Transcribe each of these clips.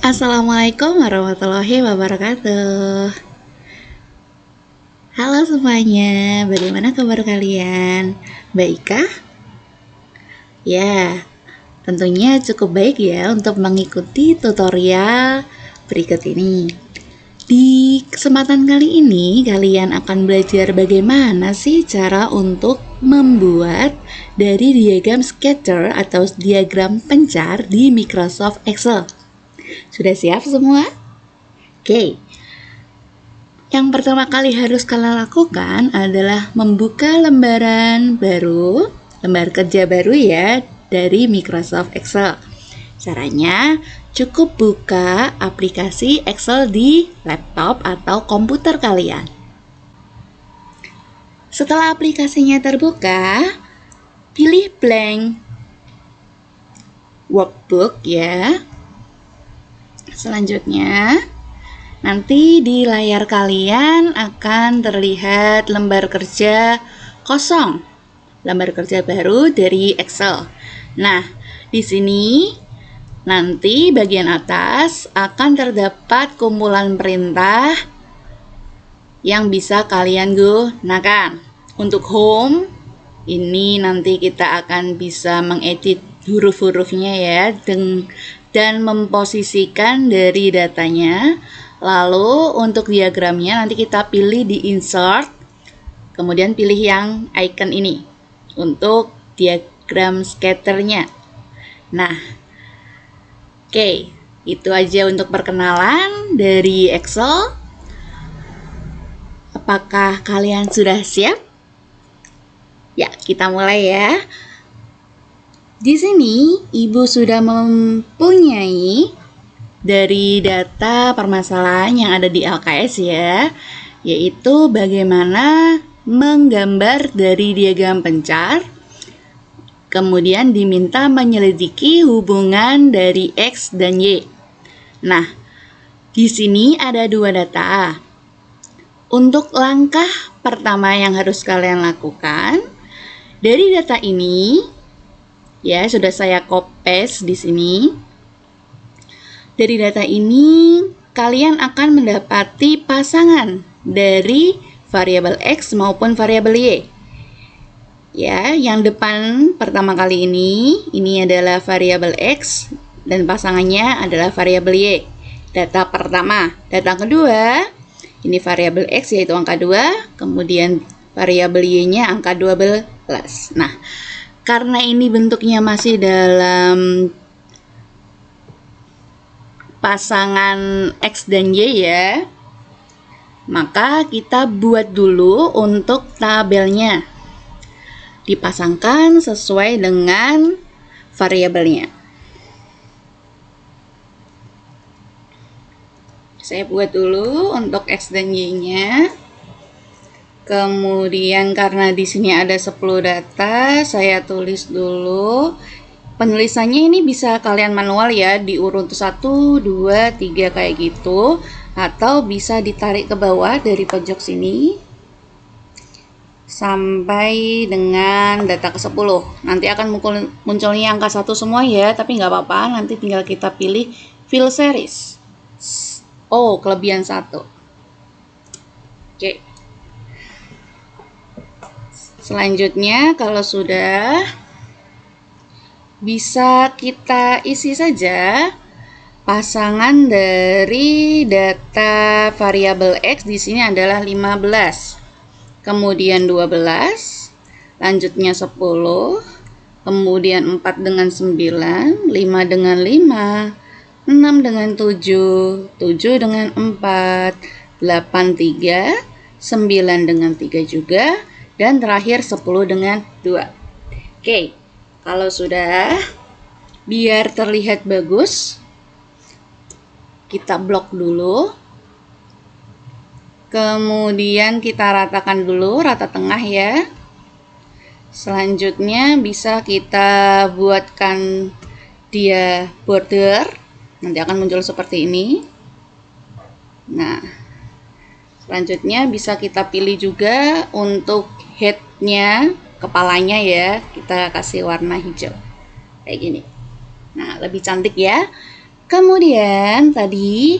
Assalamualaikum warahmatullahi wabarakatuh. Halo semuanya, bagaimana kabar kalian? Baikkah? Ya, tentunya cukup baik ya untuk mengikuti tutorial berikut ini. Di kesempatan kali ini, kalian akan belajar bagaimana sih cara untuk membuat dari diagram scatter atau diagram pencar di Microsoft Excel. Sudah siap semua? Oke. Yang pertama kali harus kalian lakukan adalah membuka lembaran baru, lembar kerja baru ya, dari Microsoft Excel. Caranya, cukup buka aplikasi Excel di laptop atau komputer kalian. Setelah aplikasinya terbuka, pilih blank workbook ya. Selanjutnya, nanti di layar kalian akan terlihat lembar kerja kosong, lembar kerja baru dari Excel. Nah, di sini nanti bagian atas akan terdapat kumpulan perintah yang bisa kalian gunakan. Untuk home, ini nanti kita akan bisa mengedit huruf-hurufnya ya, dan memposisikan dari datanya. Lalu untuk diagramnya nanti kita pilih di insert, kemudian pilih yang icon ini untuk diagram scatternya. Nah, oke, itu aja untuk perkenalan dari Excel. Apakah kalian sudah siap? Ya, kita mulai ya. Di sini, Ibu sudah mempunyai dari data permasalahan yang ada di LKS ya, yaitu bagaimana menggambar dari diagram pencar, kemudian diminta menyelidiki hubungan dari X dan Y. Nah, di sini ada dua data. Untuk langkah pertama yang harus kalian lakukan, dari data ini, ya, sudah saya copy-paste di sini. Dari data ini, kalian akan mendapati pasangan dari variabel X maupun variabel Y. Ya, yang depan pertama kali ini adalah variabel X dan pasangannya adalah variabel Y. Data pertama. Data kedua, ini variabel X yaitu angka 2, kemudian variabel Y-nya angka 12. Nah, karena ini bentuknya masih dalam pasangan X dan Y ya, maka kita buat dulu untuk tabelnya. Dipasangkan sesuai dengan variabelnya. Saya buat dulu untuk X dan Y-nya. Kemudian karena di sini ada 10 data, saya tulis dulu. Penulisannya ini bisa kalian manual ya, diurut 1, 2, 3 kayak gitu, atau bisa ditarik ke bawah dari pojok sini sampai dengan data ke-10. Nanti akan munculnya angka 1 semua ya, tapi nggak apa-apa, nanti tinggal kita pilih fill series. Oh, kelebihan 1. Oke. Selanjutnya, kalau sudah, bisa kita isi saja pasangan dari data variabel X di sini adalah 15. Kemudian 12, lanjutnya 10, kemudian 4 dengan 9, 5 dengan 5, 6 dengan 7, 7 dengan 4, 8 3, 9 dengan 3 juga, dan terakhir 10 dengan 2. Oke, kalau sudah, biar terlihat bagus, kita blok dulu. Kemudian kita ratakan dulu, rata tengah ya. Selanjutnya bisa kita buatkan dia border. Nanti akan muncul seperti ini. Nah, selanjutnya bisa kita pilih juga untuk headnya, kepalanya ya, kita kasih warna hijau kayak gini. Nah, lebih cantik ya. Kemudian tadi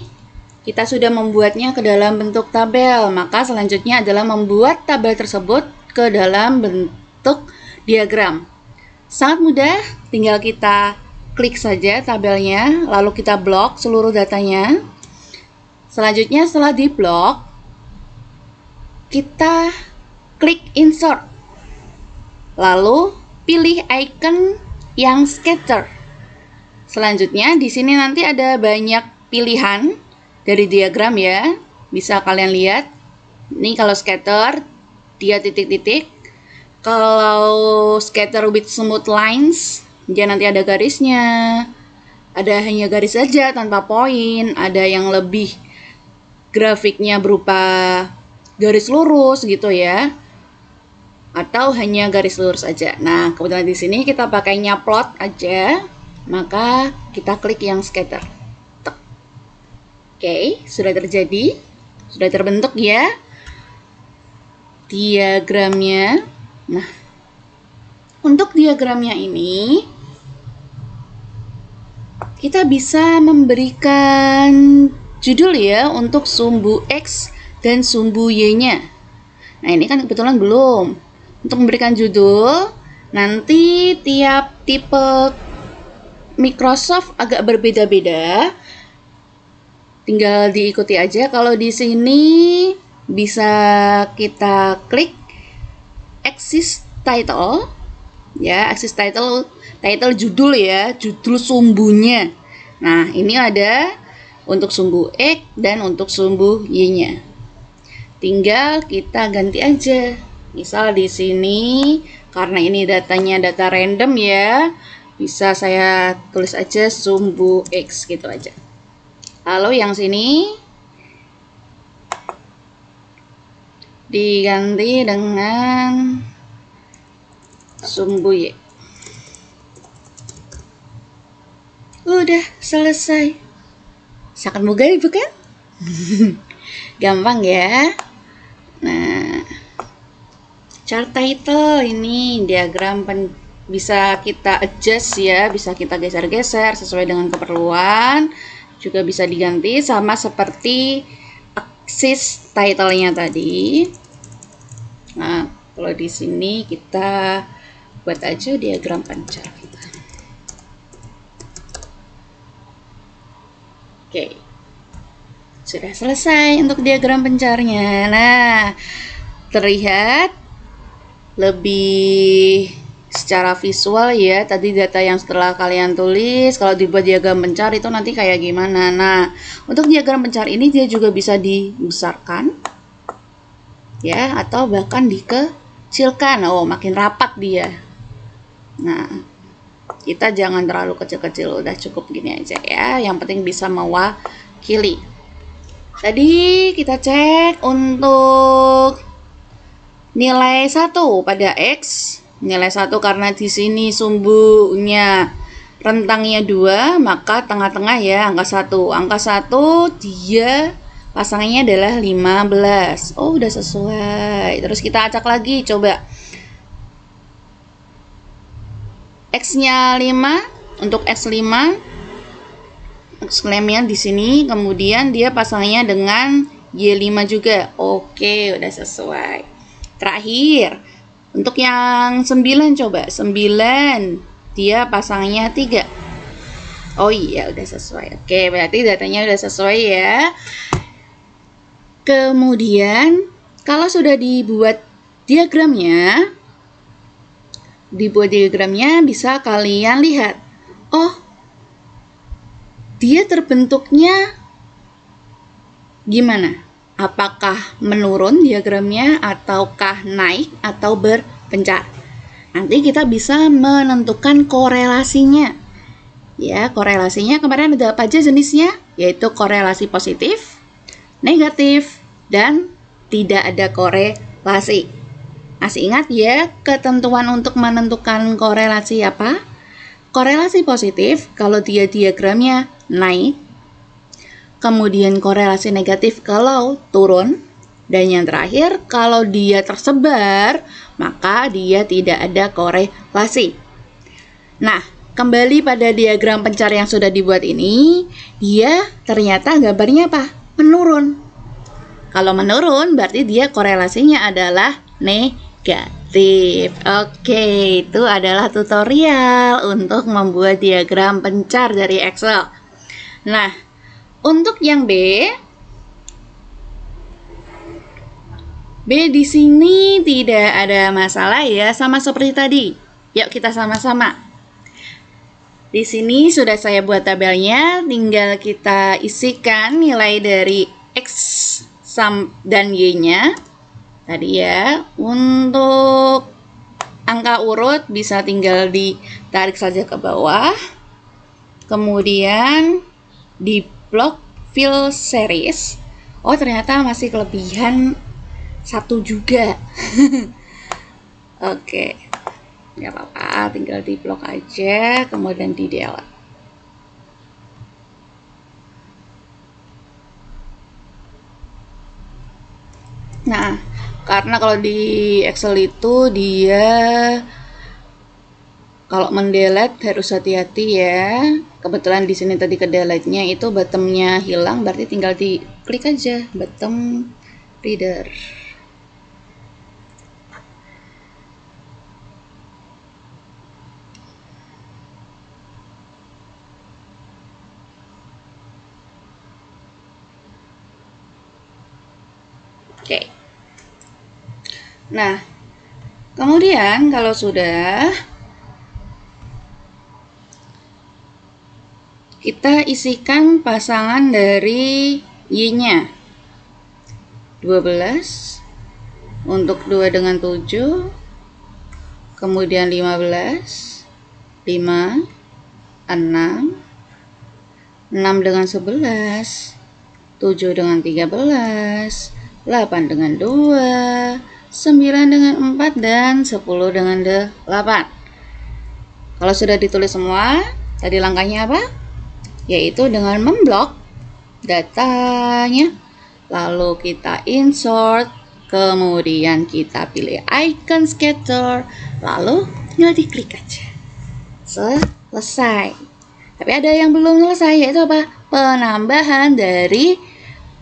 kita sudah membuatnya ke dalam bentuk tabel, maka selanjutnya adalah membuat tabel tersebut ke dalam bentuk diagram. Sangat mudah, tinggal kita klik saja tabelnya, lalu kita blok seluruh datanya. Selanjutnya setelah di blok, kita klik insert. Lalu pilih icon yang scatter. Selanjutnya di sini nanti ada banyak pilihan dari diagram ya. Bisa kalian lihat. Ini kalau scatter dia titik-titik. Kalau scatter with smooth lines, dia nanti ada garisnya. Ada hanya garis saja tanpa poin, ada yang lebih grafiknya berupa garis lurus gitu ya. Atau hanya garis lurus aja. Nah, kebetulan di sini kita pakainya plot aja. Maka kita klik yang scatter. Oke, sudah terjadi, sudah terbentuk ya diagramnya. Nah, untuk diagramnya ini kita bisa memberikan judul ya untuk sumbu X dan sumbu Y-nya. Nah, ini kan kebetulan belum. Untuk memberikan judul, nanti tiap tipe Microsoft agak berbeda-beda. Tinggal diikuti aja. Kalau di sini bisa kita klik axis title ya, axis title judul ya, judul sumbunya. Nah, ini ada untuk sumbu X dan untuk sumbu Y-nya. Tinggal kita ganti aja. Misal di sini karena ini datanya data random ya, bisa saya tulis aja sumbu X gitu aja. Lalu yang sini diganti dengan sumbu Y. Udah selesai. Sangat mudah bukan? Gampang ya. Nah, chart title ini diagram bisa kita adjust ya, bisa kita geser-geser sesuai dengan keperluan. Juga bisa diganti sama seperti axis title-nya tadi. Nah, kalau di sini kita buat aja diagram pancar kita. Oke. Sudah selesai untuk diagram pencarnya. Nah, terlihat lebih secara visual ya, tadi data yang setelah kalian tulis kalau dibuat diagram pencar itu nanti kayak gimana. Nah, untuk diagram pencar ini dia juga bisa dibesarkan ya, atau bahkan dikecilkan. Oh, makin rapat dia. Nah, kita jangan terlalu kecil-kecil, udah cukup gini aja ya, yang penting bisa mewakili. Tadi kita cek untuk nilai 1 pada X. Nilai 1 karena di sini sumbunya rentangnya 2, maka tengah-tengah ya angka 1. Angka 1 dia pasangannya adalah 15. Oh, udah sesuai. Terus kita acak lagi coba. X-nya 5 untuk X5. X-nya di sini, kemudian dia pasangannya dengan Y5 juga. Oke, udah sesuai. Terakhir, untuk yang 9 coba. 9 dia pasangannya 3. Oh iya, udah sesuai. Oke, berarti datanya udah sesuai ya. Kemudian, kalau sudah dibuat diagramnya bisa kalian lihat. Oh, dia terbentuknya gimana? Apakah menurun diagramnya, ataukah naik, atau berpencar? Nanti kita bisa menentukan korelasinya. Ya, korelasinya kemarin ada apa aja jenisnya? Yaitu korelasi positif, negatif, dan tidak ada korelasi. Masih ingat ya ketentuan untuk menentukan korelasi apa? Korelasi positif kalau dia diagramnya naik, kemudian korelasi negatif kalau turun, dan yang terakhir kalau dia tersebar maka dia tidak ada korelasi. Nah, kembali pada diagram pencar yang sudah dibuat ini, dia ternyata gambarnya apa? Menurun. Kalau menurun berarti dia korelasinya adalah negatif. Oke, itu adalah tutorial untuk membuat diagram pencar dari Excel. Nah, untuk yang B di sini tidak ada masalah ya, sama seperti tadi. Yuk kita sama-sama. Di sini sudah saya buat tabelnya, tinggal kita isikan nilai dari X dan Y-nya. Tadi ya, untuk angka urut bisa tinggal ditarik saja ke bawah. Kemudian di blok fill series, oh ternyata masih kelebihan 1 juga. Oke, nggak apa-apa, tinggal di blok aja, kemudian di delete. Nah, karena kalau di Excel itu dia kalau mendelete harus hati-hati ya. Kebetulan di sini tadi ke delete-nya itu bottomnya hilang, berarti tinggal diklik aja bottom reader. Oke. Nah, kemudian kalau sudah, kita isikan pasangan dari Y-nya. 12 untuk 2 dengan 7, kemudian 15, 5, 6, 6 dengan 11, 7 dengan 13, 8 dengan 2, 9 dengan 4, dan 10 dengan 8. Kalau sudah ditulis semua, tadi langkahnya apa? Yaitu dengan memblok datanya, lalu kita insert, kemudian kita pilih icon scatter, lalu tinggal diklik aja. Selesai. Tapi ada yang belum selesai, yaitu apa? Penambahan dari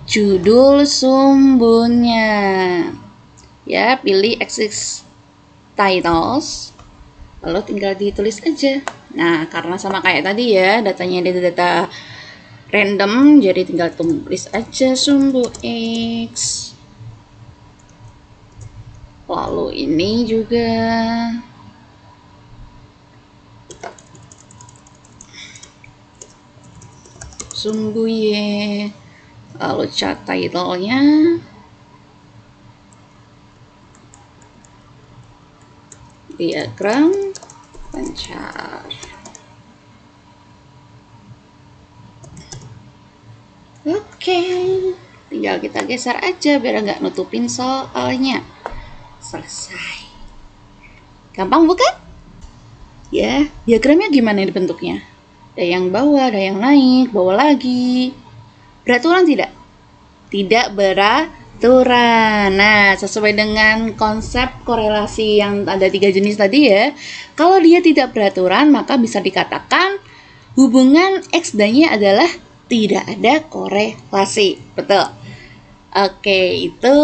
judul sumbunnya. Ya, pilih Axis Titles, lalu tinggal ditulis aja. Nah, karena sama kayak tadi ya, datanya ada data random, jadi tinggal tulis aja sumbu X. Lalu ini juga sumbu Y. Lalu chart title-nya diagram pencar. Oke, tinggal kita geser aja biar nggak nutupin soalnya. Selesai. Gampang bukan? Ya, diagramnya gimana bentuknya? Ada yang bawah, ada yang naik, bawah lagi. Beraturan tidak? Tidak beraturan. Nah, sesuai dengan konsep korelasi yang ada 3 jenis tadi ya. Kalau dia tidak beraturan, maka bisa dikatakan hubungan X dan Y adalah tidak ada korelasi. Betul. Oke, itu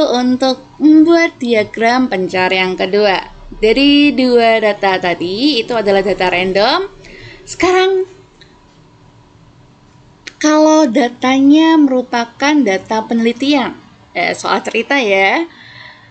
untuk membuat diagram pencar yang kedua. Dari 2 data tadi, itu adalah data random. Sekarang, kalau datanya merupakan data penelitian, soal cerita ya.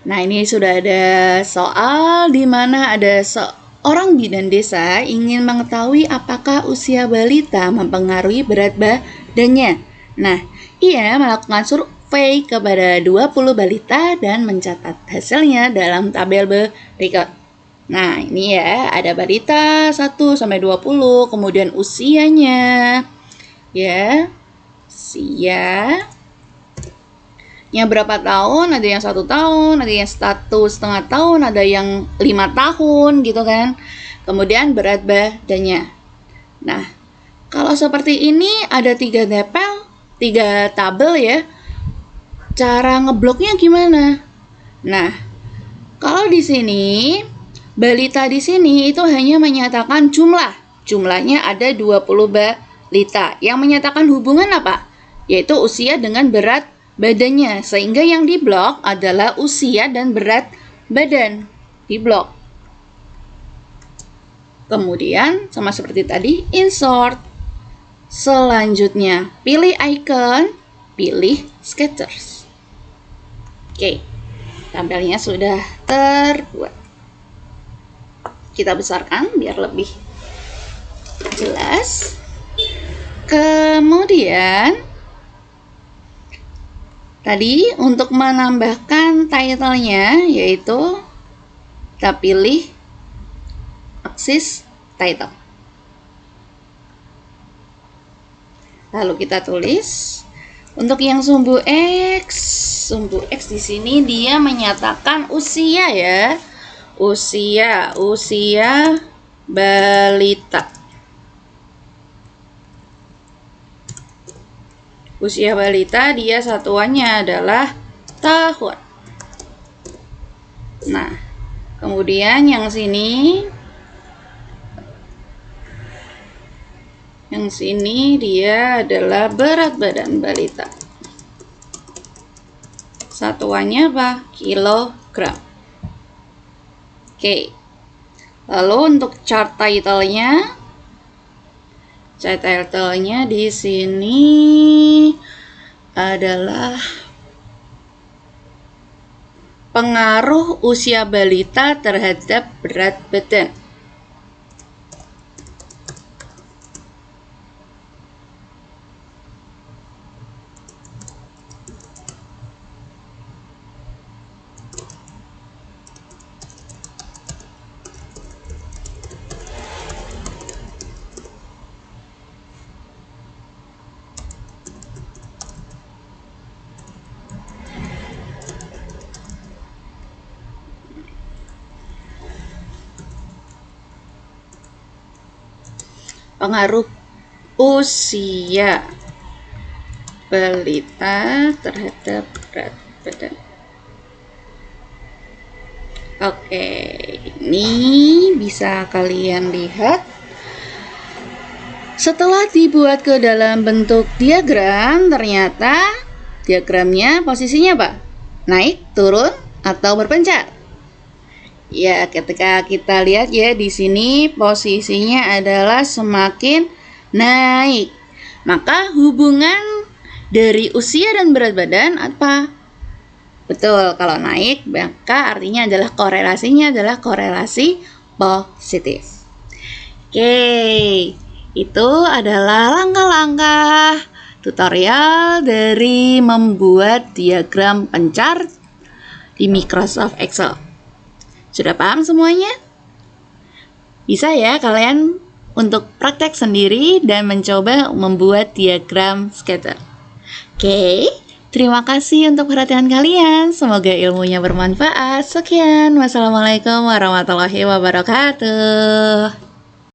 Nah, ini sudah ada soal di mana ada seorang bidan desa ingin mengetahui apakah usia balita mempengaruhi berat badannya. Nah, ia melakukan survei kepada 20 balita dan mencatat hasilnya dalam tabel berikut. Nah, ini ya, ada balita 1 sampai 20, kemudian usianya. Ya, usia yang berapa tahun, ada yang 1 tahun, ada yang 1,5 tahun, ada yang 5 tahun gitu kan. Kemudian berat badannya. Nah, kalau seperti ini ada 3 tabel ya. Cara ngebloknya gimana? Nah, kalau di sini balita di sini itu hanya menyatakan jumlah. jumlahnya ada 20 balita. Yang menyatakan hubungan apa? Yaitu usia dengan berat badannya. Sehingga yang diblok adalah usia dan berat badan. Diblok. Kemudian, sama seperti tadi, insert. Selanjutnya, pilih icon, pilih sketchers. Oke, tabelnya sudah terbuat. Kita besarkan biar lebih jelas. Kemudian, tadi untuk menambahkan title-nya, yaitu kita pilih aksis title. Lalu kita tulis untuk yang sumbu X di sini dia menyatakan usia ya. Usia balita. Usia balita dia satuannya adalah tahun. Nah, kemudian yang sini dia adalah berat badan balita. Satuannya apa? Kilogram. Oke. Lalu untuk chart title-nya di sini adalah pengaruh usia balita terhadap berat badan. Pengaruh usia balita terhadap berat badan. Oke, ini bisa kalian lihat. Setelah dibuat ke dalam bentuk diagram, ternyata diagramnya posisinya apa? Naik, turun, atau berpencar? Ya, ketika kita lihat ya di sini posisinya adalah semakin naik. Maka hubungan dari usia dan berat badan apa? Betul, kalau naik maka artinya adalah korelasinya adalah korelasi positif. Oke, itu adalah langkah-langkah tutorial dari membuat diagram pencar di Microsoft Excel. Sudah paham semuanya? Bisa ya kalian untuk praktek sendiri dan mencoba membuat diagram scatter. Oke, terima kasih untuk perhatian kalian. Semoga ilmunya bermanfaat. Sekian, wassalamualaikum warahmatullahi wabarakatuh.